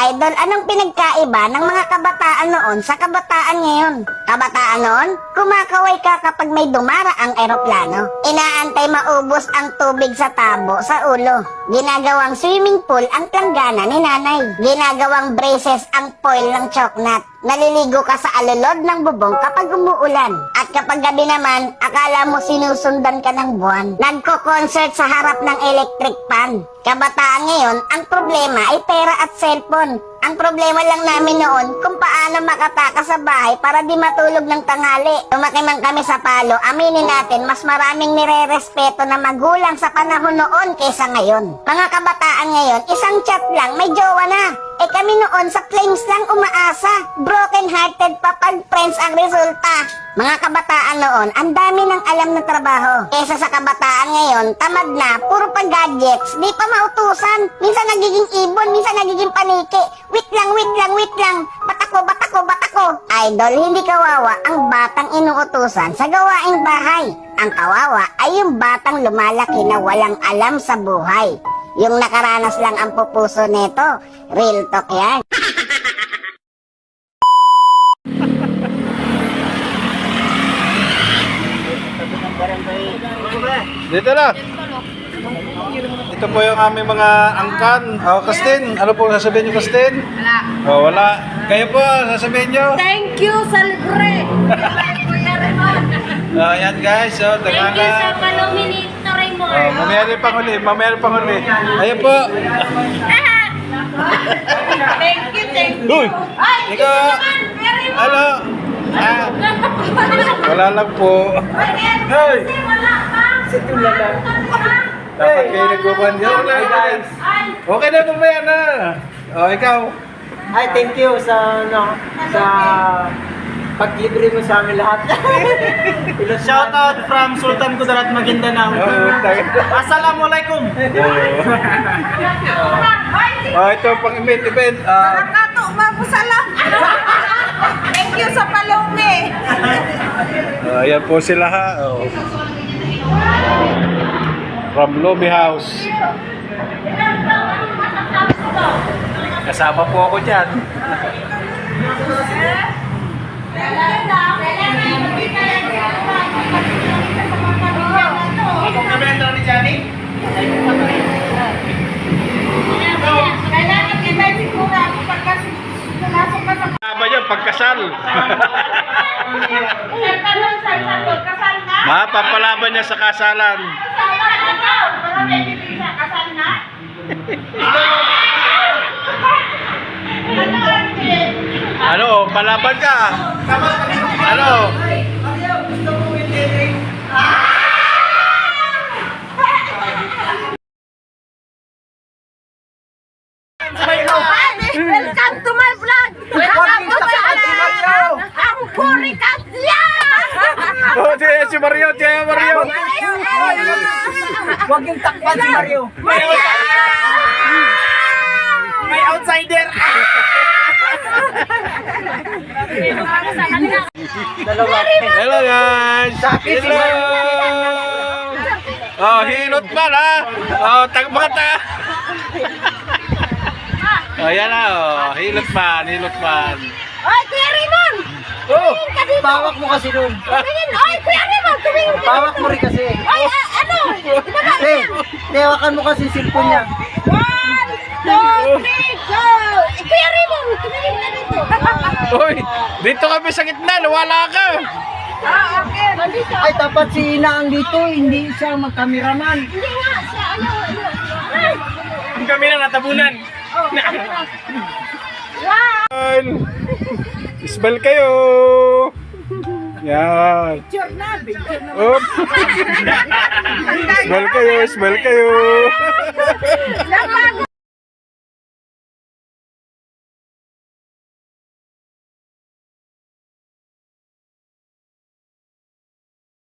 Idol, anong pinagkaiba ng mga kabataan noon sa kabataan ngayon? Kabataan noon, kumakaway ka kapag may dumaraang eroplano. Inaantay maubos ang tubig sa tabo sa ulo. Ginagawang swimming pool ang planggana ni nanay. Ginagawang braces ang foil ng choknat. Naliligo ka sa alulod ng bubong kapag umuulan. At kapag gabi naman, akala mo sinusundan ka ng buwan. Nagko-concert sa harap ng electric fan. Kabataan ngayon, ang problema ay pera at cellphone. Ang problema lang namin noon kung paano makatakas sa bahay para di matulog ng tanghali. Lumaki man kami sa Palo, aminin natin mas maraming nire-respeto na magulang sa panahon noon kaysa ngayon. Mga kabataan ngayon, isang chat lang, may jowa na. Eh kami noon sa flames lang umaasa. Broken hearted pa pag friends ang resulta. Mga kabataan noon, ang dami ng alam na trabaho. Kesa sa kabataan ngayon, tamad na, puro pa gadgets, di pa mautusan. Minsan nagiging ibon, minsan nagiging paniki. Wait lang. Batako. Idol, hindi kawawa ang batang inuutusan sa gawaing bahay. Ang kawawa ay yung batang lumalaki na walang alam sa buhay. Yung nakaranas lang ang pupuso nito. Real talk yan. Dito na. Ito po yung aming mga angkan. Kastin, ano po sasabihin niyo, Kastin? Wala. Wala. Kayo po, sasabihin niyo. Thank you sa libre. Kuya Raymond. Yan guys, Thank you sa tagala. Palomino Raymond. Mamaya rin panghuli. Ayun po. Thank you. Uy! Ay, Ikaw. very much. Ano? Wala lang po. Hey! Wala pa. Dapat kayo nagkukuhan niyo. Hey guys. Okay na, mamaya na. Ikaw. Ay, thank you sa paglibre mo sa amin lahat. Shout out from Sultan Kudarat, Maguindanao. Assalamualaikum. Ito pang event. Nakato, mabusalam. Thank you sa Palome. Ayan po sila ha. From Lobby House. Kasama po ako dyan. Akong kamendo ni Johnny. Kailangan kita sigura pagkas pumasok ka sa Kasama niya pagkasal. tanong sa kasal na? Mapapalaban niya sa kasalan. Kasal na? Ano, palaban ka? Ano? Welcome to my vlog! Welcome to my vlog! Ang puri kasya! Si Mario. Huwag yung takpan si Mario. May outsider. Hello guys. Hello. Hilot pa na. Mga yan na, hilot man. Oy, Kuya Raymond! Tumingin ka dito! Pawak mo kasi doon. Tumingin! Oy, Kuya Raymond! Tumingin ka! Pawak mo rin kasi. Oy, ano? Ibaba Tewakan mo kasi cellphone niya. 1, 2, 3, go! Kuya Raymond! Tumingin ka dito! Uy, dito kami sa gitna, wala ka. Okay. Nandito. Ay, dapat si Inaang dito, hindi siya magkameraman. Hindi nga siya. Ay! Ang kami na natabunan. Wow! Isbal kayo. Yan. Picture na. Op. Isbal kayo. Nabago